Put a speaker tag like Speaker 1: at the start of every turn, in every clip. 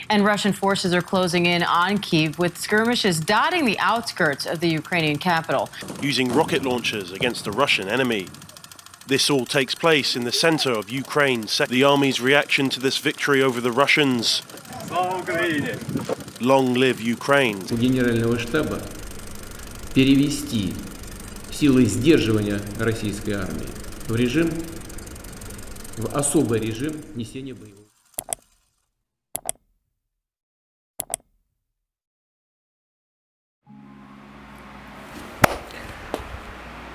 Speaker 1: And Russian forces are closing in on Kyiv with skirmishes dotting the outskirts of the Ukrainian capital.
Speaker 2: Using rocket launchers against the Russian enemy. This all takes place in the center of Ukraine. The army's reaction to this victory over the Russians. Long live Ukraine.
Speaker 3: У генерального штаба перевести силы сдерживания российской армии в особый режим несения боевого.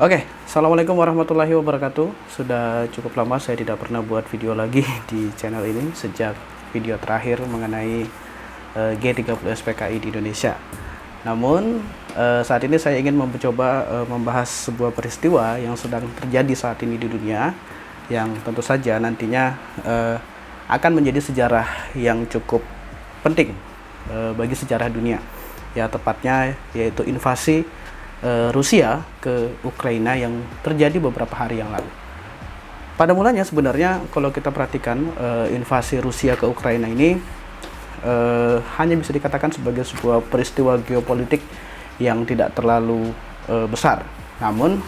Speaker 4: Oke, assalamualaikum warahmatullahi wabarakatuh. Sudah cukup lama saya tidak pernah buat video lagi di channel ini sejak video terakhir mengenai G30 SPKI di Indonesia. Namun saat ini saya ingin mencoba membahas sebuah peristiwa yang sedang terjadi saat ini di dunia, yang tentu saja nantinya akan menjadi sejarah yang cukup penting bagi sejarah dunia. Ya, tepatnya yaitu invasi Rusia ke Ukraina yang terjadi beberapa hari yang lalu. Pada mulanya sebenarnya kalau kita perhatikan invasi Rusia ke Ukraina ini hanya bisa dikatakan sebagai sebuah peristiwa geopolitik yang tidak terlalu besar. Namun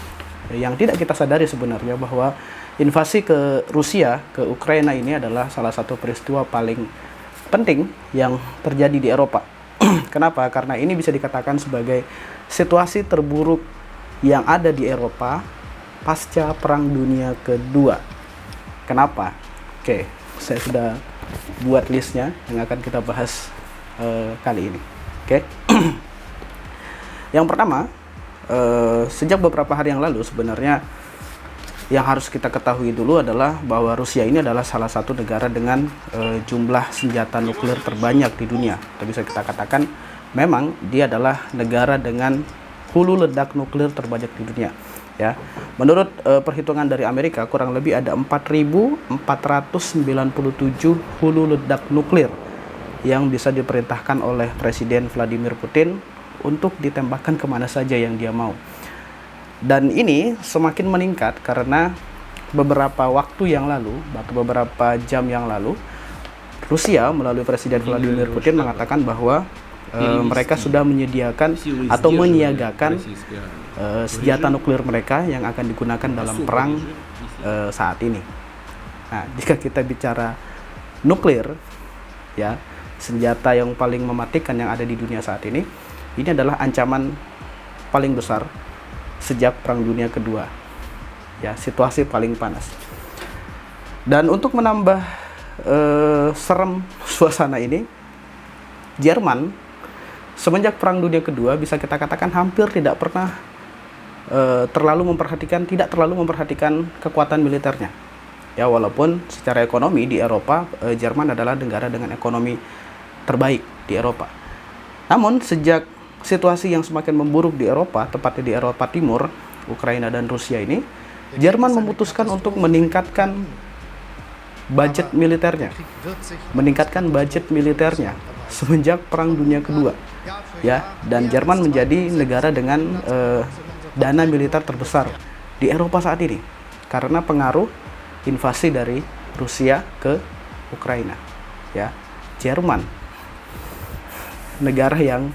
Speaker 4: yang tidak kita sadari sebenarnya bahwa invasi ke Rusia ke Ukraina ini adalah salah satu peristiwa paling penting yang terjadi di Eropa. Kenapa? Karena ini bisa dikatakan sebagai situasi terburuk yang ada di Eropa pasca Perang Dunia Kedua. Kenapa? Oke, saya sudah buat listnya yang akan kita bahas kali ini. Oke. Yang pertama, sejak beberapa hari yang lalu sebenarnya yang harus kita ketahui dulu adalah bahwa Rusia ini adalah salah satu negara dengan jumlah senjata nuklir terbanyak di dunia. Kita bisa kita katakan memang dia adalah negara dengan hulu ledak nuklir terbanyak di dunia. Ya, menurut perhitungan dari Amerika, kurang lebih ada 4.497 hulu ledak nuklir yang bisa diperintahkan oleh Presiden Vladimir Putin untuk ditembakkan kemana saja yang dia mau. Dan ini semakin meningkat karena beberapa waktu yang lalu, atau beberapa jam yang lalu, Rusia melalui Presiden Vladimir Putin mengatakan bahwa mereka sudah menyediakan atau menyiagakan senjata nuklir mereka yang akan digunakan dalam perang saat ini. Nah, jika kita bicara nuklir, ya, senjata yang paling mematikan yang ada di dunia saat ini adalah ancaman paling besar sejak Perang Dunia Kedua. Ya, situasi paling panas. Dan untuk menambah serem suasana ini, Jerman semenjak Perang Dunia Kedua bisa kita katakan hampir tidak pernah tidak terlalu memperhatikan kekuatan militernya. Ya, walaupun secara ekonomi di Eropa, Jerman adalah negara dengan ekonomi terbaik di Eropa. Namun sejak situasi yang semakin memburuk di Eropa, tepatnya di Eropa Timur, Ukraina dan Rusia ini, Jerman memutuskan untuk meningkatkan budget militernya semenjak Perang Dunia Kedua. Ya, dan Jerman menjadi negara dengan dana militer terbesar di Eropa saat ini karena pengaruh invasi dari Rusia ke Ukraina. Ya, Jerman, negara yang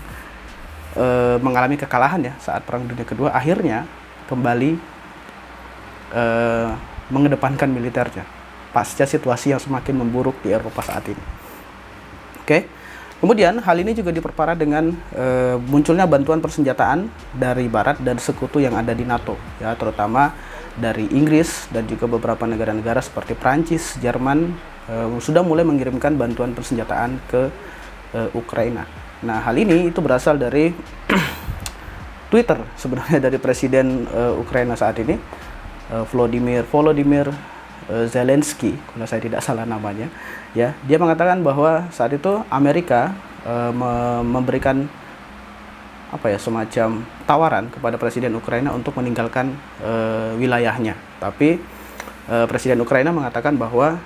Speaker 4: mengalami kekalahan ya saat Perang Dunia Kedua, akhirnya kembali mengedepankan militernya pasca situasi yang semakin memburuk di Eropa saat ini. Oke. Kemudian hal ini juga diperparah dengan munculnya bantuan persenjataan dari Barat dan sekutu yang ada di NATO, ya, terutama dari Inggris dan juga beberapa negara-negara seperti Prancis, Jerman sudah mulai mengirimkan bantuan persenjataan ke Ukraina. Nah, hal ini itu berasal dari Twitter sebenarnya dari Presiden Ukraina saat ini, Volodymyr Zelensky, kalau saya tidak salah namanya. Ya, dia mengatakan bahwa saat itu Amerika memberikan semacam tawaran kepada Presiden Ukraina untuk meninggalkan wilayahnya. Tapi Presiden Ukraina mengatakan bahwa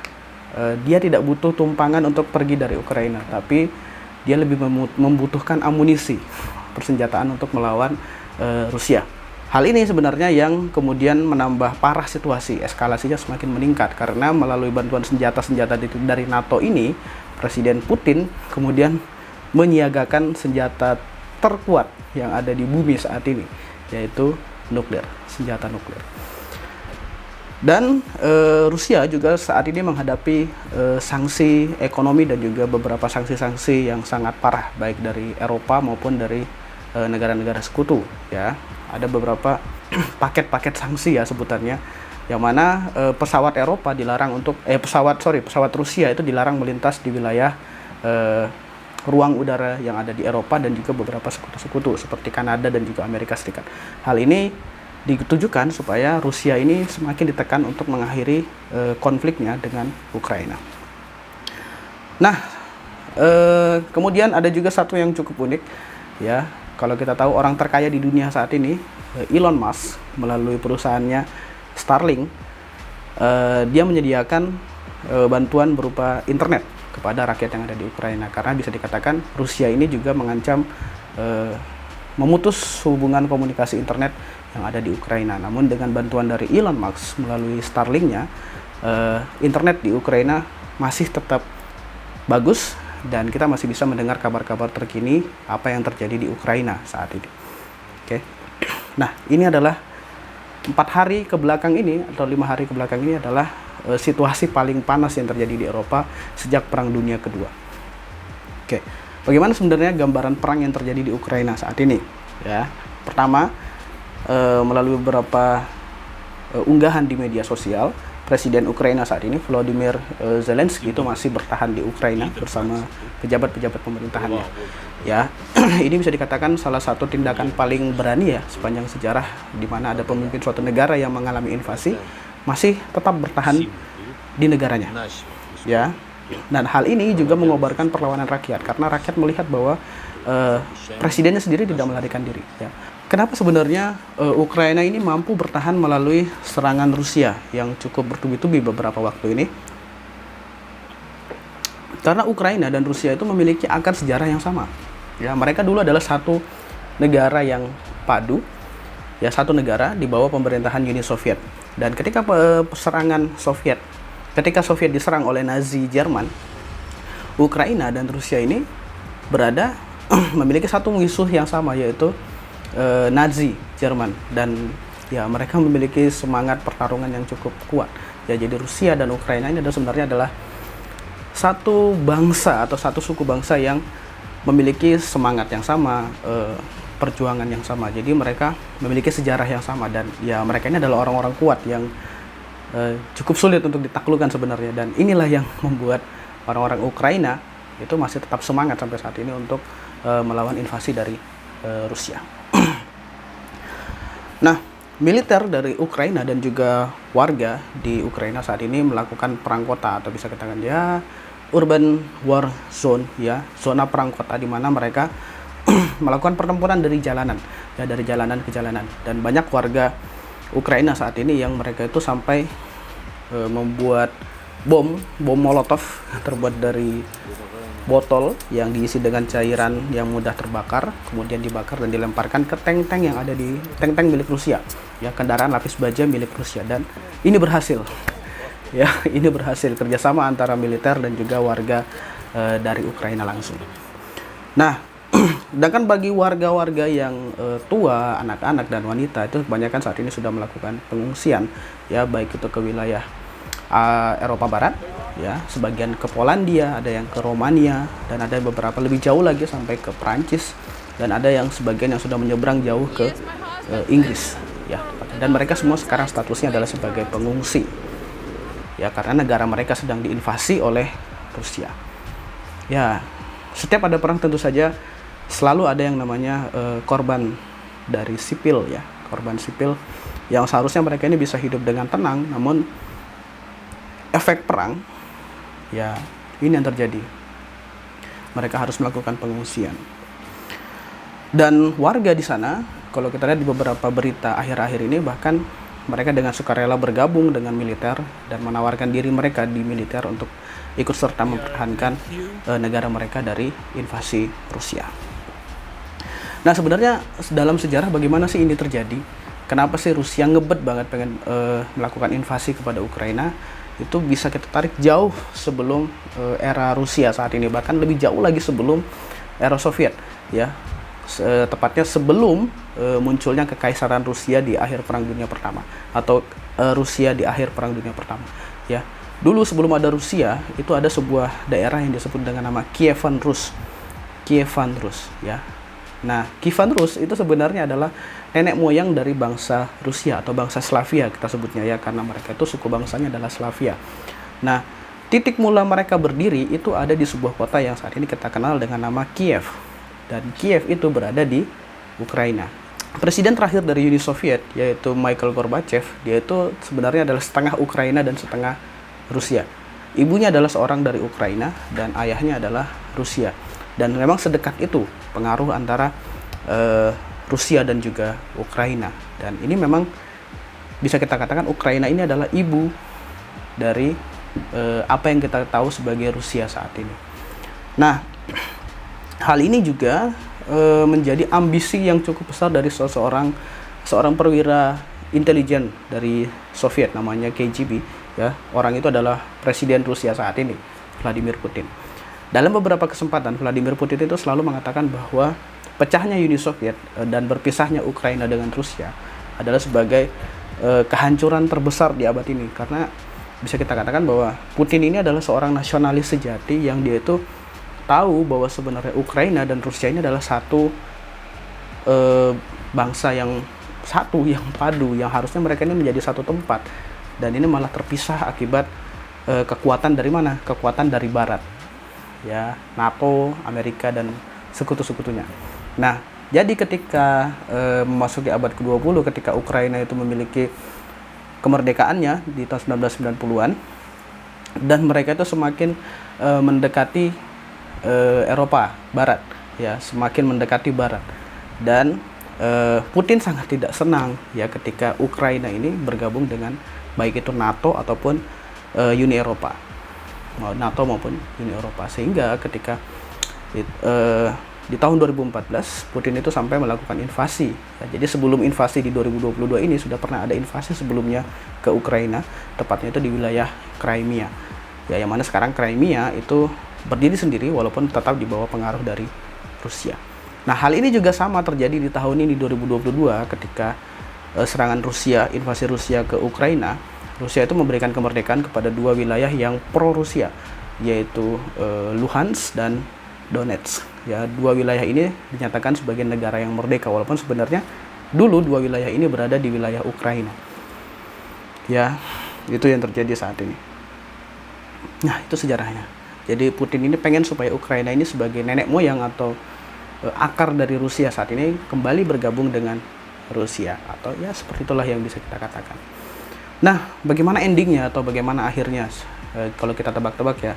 Speaker 4: dia tidak butuh tumpangan untuk pergi dari Ukraina, tapi dia lebih membutuhkan amunisi persenjataan untuk melawan Rusia. Hal ini sebenarnya yang kemudian menambah parah situasi, eskalasinya semakin meningkat karena melalui bantuan senjata-senjata dari NATO ini, Presiden Putin kemudian menyiagakan senjata terkuat yang ada di bumi saat ini, yaitu nuklir, senjata nuklir. Dan Rusia juga saat ini menghadapi sanksi ekonomi dan juga beberapa sanksi-sanksi yang sangat parah, baik dari Eropa maupun dari negara-negara sekutu. Ya, ada beberapa paket-paket sanksi ya sebutannya, yang mana pesawat Eropa dilarang untuk pesawat Rusia itu dilarang melintas di wilayah ruang udara yang ada di Eropa dan juga beberapa sekutu-sekutu seperti Kanada dan juga Amerika Serikat. Hal ini ditujukan supaya Rusia ini semakin ditekan untuk mengakhiri konfliknya dengan Ukraina. Nah, kemudian ada juga satu yang cukup unik, ya. Kalau kita tahu orang terkaya di dunia saat ini, Elon Musk, melalui perusahaannya Starlink, dia menyediakan bantuan berupa internet kepada rakyat yang ada di Ukraina, karena bisa dikatakan Rusia ini juga mengancam memutus hubungan komunikasi internet yang ada di Ukraina. Namun dengan bantuan dari Elon Musk melalui Starlink-nya, internet di Ukraina masih tetap bagus dan kita masih bisa mendengar kabar-kabar terkini apa yang terjadi di Ukraina saat ini. Oke. Nah, ini adalah 4 hari ke belakang ini atau 5 hari ke belakang ini adalah situasi paling panas yang terjadi di Eropa sejak Perang Dunia Kedua. Oke, bagaimana sebenarnya gambaran perang yang terjadi di Ukraina saat ini? Ya, pertama, melalui beberapa unggahan di media sosial, Presiden Ukraina saat ini, Volodymyr Zelensky, itu masih bertahan di Ukraina bersama pejabat-pejabat pemerintahannya. Ya, ini bisa dikatakan salah satu tindakan paling berani ya sepanjang sejarah, di mana ada pemimpin suatu negara yang mengalami invasi masih tetap bertahan di negaranya. Ya, dan hal ini juga mengobarkan perlawanan rakyat, karena rakyat melihat bahwa presidennya sendiri tidak melarikan diri. Ya. Kenapa sebenarnya Ukraina ini mampu bertahan melalui serangan Rusia yang cukup bertubi-tubi beberapa waktu ini? Karena Ukraina dan Rusia itu memiliki akar sejarah yang sama. Ya, mereka dulu adalah satu negara yang padu, ya, satu negara di bawah pemerintahan Uni Soviet. Dan ketika ketika Soviet diserang oleh Nazi Jerman, Ukraina dan Rusia ini berada memiliki satu musuh yang sama, yaitu Nazi Jerman, dan ya mereka memiliki semangat pertarungan yang cukup kuat. Ya, jadi Rusia dan Ukraina ini sebenarnya adalah satu bangsa atau satu suku bangsa yang memiliki semangat yang sama, perjuangan yang sama. Jadi mereka memiliki sejarah yang sama, dan ya mereka ini adalah orang-orang kuat yang cukup sulit untuk ditaklukkan sebenarnya. Dan inilah yang membuat orang-orang Ukraina itu masih tetap semangat sampai saat ini untuk melawan invasi dari Rusia. Nah, militer dari Ukraina dan juga warga di Ukraina saat ini melakukan perang kota, atau bisa katakan ya urban war zone, ya, zona perang kota, di mana mereka melakukan pertempuran dari jalanan, ya, dari jalanan ke jalanan. Dan banyak warga Ukraina saat ini yang mereka itu sampai membuat bom molotov terbuat dari botol yang diisi dengan cairan yang mudah terbakar, kemudian dibakar dan dilemparkan ke tank-tank yang ada di tank-tank milik Rusia, ya, kendaraan lapis baja milik Rusia. Dan ini berhasil, ya, ini berhasil kerjasama antara militer dan juga warga dari Ukraina langsung. Nah, sedangkan bagi warga-warga yang tua, anak-anak dan wanita, itu kebanyakan saat ini sudah melakukan pengungsian, ya, baik itu ke wilayah Eropa Barat, ya, sebagian ke Polandia, ada yang ke Romania, dan ada beberapa lebih jauh lagi sampai ke Prancis, dan ada yang sebagian yang sudah menyeberang jauh ke Inggris, ya. Dan mereka semua sekarang statusnya adalah sebagai pengungsi, ya, karena negara mereka sedang diinvasi oleh Rusia. Ya, setiap ada perang tentu saja selalu ada yang namanya korban dari sipil, ya, korban sipil yang seharusnya mereka ini bisa hidup dengan tenang, namun efek perang, ya, ini yang terjadi. Mereka harus melakukan pengungsian. Dan warga di sana, kalau kita lihat di beberapa berita akhir-akhir ini, bahkan mereka dengan sukarela bergabung dengan militer dan menawarkan diri mereka di militer untuk ikut serta mempertahankan negara mereka dari invasi Rusia. Nah, sebenarnya dalam sejarah bagaimana sih ini terjadi? Kenapa sih Rusia ngebet banget pengen melakukan invasi kepada Ukraina? itu bisa kita tarik jauh sebelum era Rusia saat ini, bahkan lebih jauh lagi sebelum era Soviet, ya. Tepatnya sebelum munculnya kekaisaran Rusia di akhir Perang Dunia Pertama, atau Rusia di akhir Perang Dunia Pertama, ya. Dulu sebelum ada Rusia itu ada sebuah daerah yang disebut dengan nama Kievan Rus. Kievan Rus, ya. Nah, Kievan Rus itu sebenarnya adalah nenek moyang dari bangsa Rusia atau bangsa Slavia kita sebutnya, ya, karena mereka itu suku bangsanya adalah Slavia. Nah, titik mula mereka berdiri itu ada di sebuah kota yang saat ini kita kenal dengan nama Kiev. Dan Kiev itu berada di Ukraina. Presiden terakhir dari Uni Soviet, yaitu Mikhail Gorbachev, dia itu sebenarnya adalah setengah Ukraina dan setengah Rusia. Ibunya adalah seorang dari Ukraina dan ayahnya adalah Rusia. Dan memang sedekat itu pengaruh antara Rusia dan juga Ukraina. Dan ini memang bisa kita katakan Ukraina ini adalah ibu dari apa yang kita tahu sebagai Rusia saat ini. Nah, hal ini juga menjadi ambisi yang cukup besar dari seorang perwira intelijen dari Soviet, namanya KGB, ya. Orang itu adalah presiden Rusia saat ini, Vladimir Putin. Dalam beberapa kesempatan Vladimir Putin itu selalu mengatakan bahwa pecahnya Uni Soviet dan berpisahnya Ukraina dengan Rusia adalah sebagai kehancuran terbesar di abad ini, karena bisa kita katakan bahwa Putin ini adalah seorang nasionalis sejati yang dia itu tahu bahwa sebenarnya Ukraina dan Rusia ini adalah satu bangsa yang satu, yang padu, yang harusnya mereka ini menjadi satu tempat, dan ini malah terpisah akibat kekuatan dari mana? Kekuatan dari Barat, ya, NATO, Amerika dan sekutu-sekutunya. Nah, jadi ketika memasuki abad ke-20, ketika Ukraina itu memiliki kemerdekaannya di tahun 1990-an, dan mereka itu semakin mendekati Eropa Barat, ya, semakin mendekati Barat, dan Putin sangat tidak senang, ya, ketika Ukraina ini bergabung dengan baik itu NATO ataupun Uni Eropa, NATO maupun Uni Eropa, sehingga ketika di tahun 2014 Putin itu sampai melakukan invasi, ya. Jadi sebelum invasi di 2022 ini sudah pernah ada invasi sebelumnya ke Ukraina, tepatnya itu di wilayah Crimea, ya, yang mana sekarang Crimea itu berdiri sendiri walaupun tetap di bawah pengaruh dari Rusia. Nah, hal ini juga sama terjadi di tahun ini 2022 ketika serangan Rusia, invasi Rusia ke Ukraina. Rusia itu memberikan kemerdekaan kepada dua wilayah yang pro Rusia, yaitu Luhansk dan Donetsk. Ya, dua wilayah ini dinyatakan sebagai negara yang merdeka walaupun sebenarnya dulu dua wilayah ini berada di wilayah Ukraina. Ya, itu yang terjadi saat ini. Nah, itu sejarahnya. Jadi Putin ini pengen supaya Ukraina ini sebagai nenek moyang atau akar dari Rusia saat ini kembali bergabung dengan Rusia, atau ya seperti itulah yang bisa kita katakan. Nah, bagaimana endingnya atau bagaimana akhirnya? Kalau kita tebak-tebak, ya,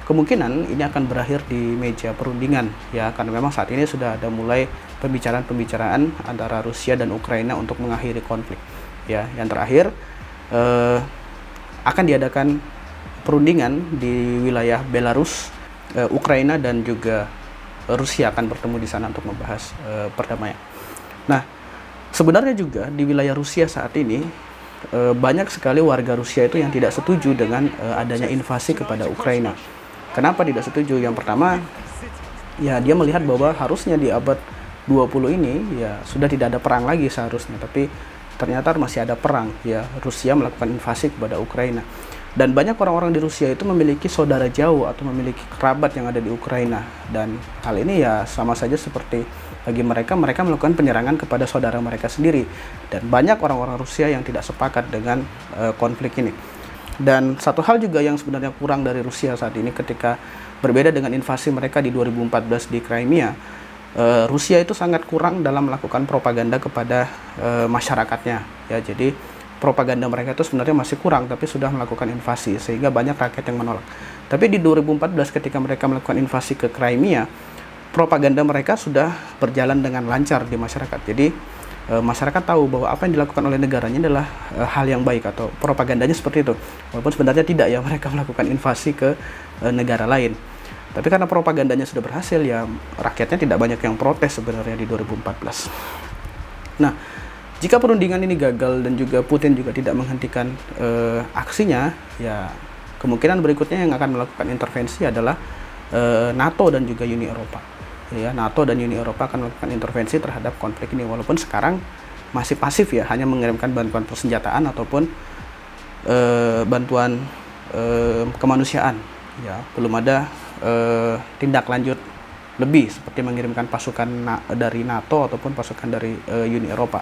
Speaker 4: kemungkinan ini akan berakhir di meja perundingan, ya, karena memang saat ini sudah ada mulai pembicaraan antara Rusia dan Ukraina untuk mengakhiri konflik, ya. Yang terakhir akan diadakan perundingan di wilayah Belarus, Ukraina dan juga Rusia akan bertemu di sana untuk membahas perdamaian. Nah, sebenarnya juga di wilayah Rusia saat ini banyak sekali warga Rusia itu yang tidak setuju dengan adanya invasi kepada Ukraina. Kenapa tidak setuju? Yang pertama, ya, dia melihat bahwa harusnya di abad 20 ini ya sudah tidak ada perang lagi seharusnya, tapi ternyata masih ada perang, ya. Rusia melakukan invasi kepada Ukraina. Dan banyak orang-orang di Rusia itu memiliki saudara jauh atau memiliki kerabat yang ada di Ukraina. Dan hal ini ya sama saja seperti bagi mereka melakukan penyerangan kepada saudara mereka sendiri. Dan banyak orang-orang Rusia yang tidak sepakat dengan konflik ini. Dan satu hal juga yang sebenarnya kurang dari Rusia saat ini ketika berbeda dengan invasi mereka di 2014 di Crimea, Rusia itu sangat kurang dalam melakukan propaganda kepada masyarakatnya, ya. Jadi propaganda mereka itu sebenarnya masih kurang, tapi sudah melakukan invasi sehingga banyak rakyat yang menolak. Tapi di 2014 ketika mereka melakukan invasi ke Crimea, propaganda mereka sudah berjalan dengan lancar di masyarakat. Jadi masyarakat tahu bahwa apa yang dilakukan oleh negaranya adalah hal yang baik, atau propagandanya seperti itu. Walaupun sebenarnya tidak, ya, mereka melakukan invasi ke negara lain. Tapi karena propagandanya sudah berhasil, ya rakyatnya tidak banyak yang protes sebenarnya di 2014. Nah, Jika perundingan ini gagal dan juga Putin juga tidak menghentikan aksinya, ya kemungkinan berikutnya yang akan melakukan intervensi adalah NATO dan juga Uni Eropa. Ya, NATO dan Uni Eropa akan melakukan intervensi terhadap konflik ini, walaupun sekarang masih pasif ya, hanya mengirimkan bantuan persenjataan ataupun bantuan kemanusiaan. Ya, belum ada tindak lanjut lebih seperti mengirimkan pasukan dari NATO ataupun pasukan dari Uni Eropa.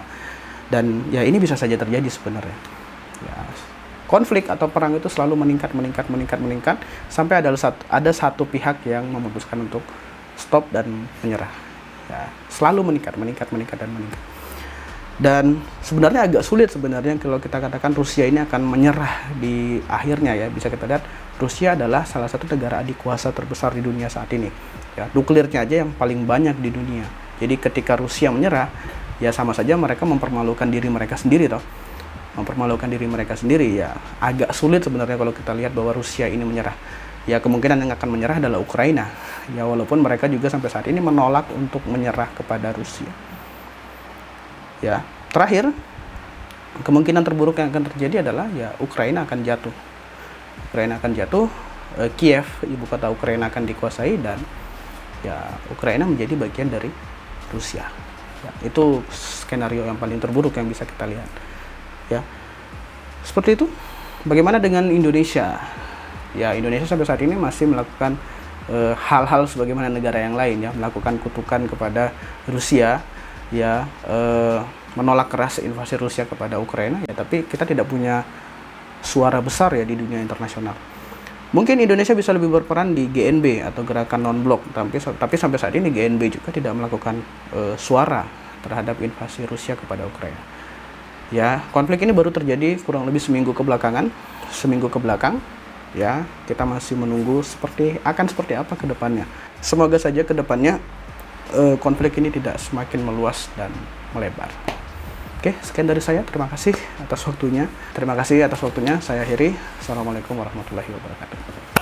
Speaker 4: Dan ya ini bisa saja terjadi sebenarnya. Ya, konflik atau perang itu selalu meningkat sampai ada satu pihak yang memutuskan untuk stop dan menyerah. Ya, selalu meningkat. Dan sebenarnya agak sulit sebenarnya kalau kita katakan Rusia ini akan menyerah di akhirnya ya. Bisa kita lihat Rusia adalah salah satu negara adikuasa terbesar di dunia saat ini. Ya, nuklirnya aja yang paling banyak di dunia. Jadi ketika Rusia menyerah, ya sama saja mereka mempermalukan diri mereka sendiri toh. Mempermalukan diri mereka sendiri ya. Agak sulit sebenarnya kalau kita lihat bahwa Rusia ini menyerah. Ya kemungkinan yang akan menyerah adalah Ukraina. Ya walaupun mereka juga sampai saat ini menolak untuk menyerah kepada Rusia. Ya, terakhir kemungkinan terburuk yang akan terjadi adalah ya Ukraina akan jatuh. Kiev, ibu kota Ukraina akan dikuasai dan ya Ukraina menjadi bagian dari Rusia. Ya, itu skenario yang paling terburuk yang bisa kita lihat. Ya, seperti itu. Bagaimana dengan Indonesia? Ya, Indonesia sampai saat ini masih melakukan hal-hal sebagaimana negara yang lain ya, melakukan kutukan kepada Rusia. Ya, menolak keras invasi Rusia kepada Ukraina ya, tapi kita tidak punya suara besar ya di dunia internasional. Mungkin Indonesia bisa lebih berperan di GNB atau gerakan non-blok, tapi sampai saat ini GNB juga tidak melakukan suara terhadap invasi Rusia kepada Ukraina. Ya, konflik ini baru terjadi kurang lebih seminggu ke belakang. Ya, kita masih menunggu seperti apa ke depannya. Semoga saja ke depannya konflik ini tidak semakin meluas dan melebar. Oke, sekian dari saya. Terima kasih atas waktunya. Saya akhiri. Assalamualaikum warahmatullahi wabarakatuh.